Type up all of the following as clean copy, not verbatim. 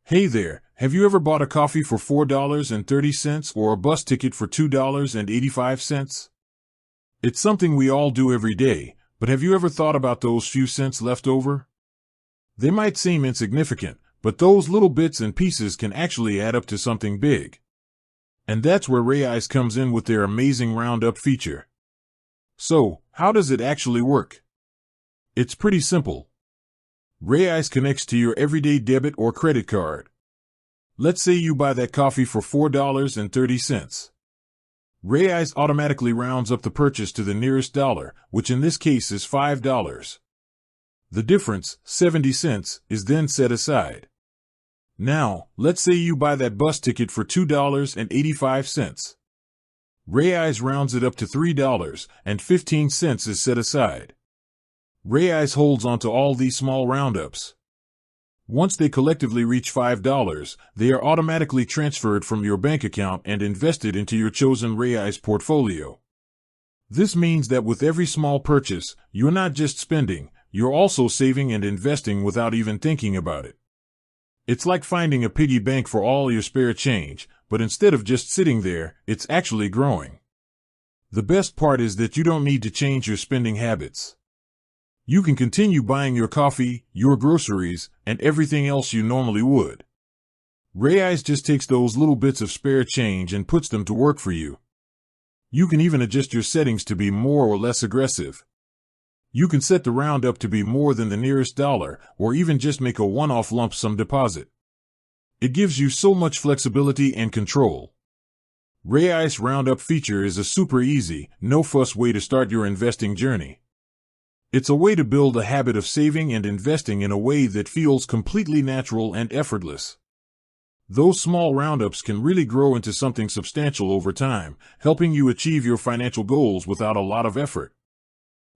Hey there, have you ever bought a coffee for $4.30 or a bus ticket for $2.85? It's something we all do every day, but have you ever thought about those few cents left over? They might seem insignificant, but those little bits and pieces can actually add up to something big. And that's where Raiz comes in with their amazing roundup feature. So, how does it actually work? It's pretty simple. Raiz connects to your everyday debit or credit card. Let's say you buy that coffee for $4.30. Raiz automatically rounds up the purchase to the nearest dollar, which in this case is $5. The difference, 70 cents, is then set aside. Now, let's say you buy that bus ticket for $2.85. Raiz rounds it up to $3.15 is set aside. Raiz holds onto all these small roundups. Once they collectively reach $5, they are automatically transferred from your bank account and invested into your chosen Raiz portfolio. This means that with every small purchase, you're not just spending, you're also saving and investing without even thinking about it. It's like finding a piggy bank for all your spare change, but instead of just sitting there, it's actually growing. The best part is that you don't need to change your spending habits. You can continue buying your coffee, your groceries, and everything else you normally would. Raiz just takes those little bits of spare change and puts them to work for you. You can even adjust your settings to be more or less aggressive. You can set the roundup to be more than the nearest dollar, or even just make a one-off lump sum deposit. It gives you so much flexibility and control. Raiz Roundup feature is a super easy, no-fuss way to start your investing journey. It's a way to build a habit of saving and investing in a way that feels completely natural and effortless. Those small roundups can really grow into something substantial over time, helping you achieve your financial goals without a lot of effort.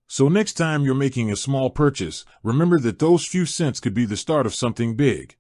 So next time you're making a small purchase, remember that those few cents could be the start of something big.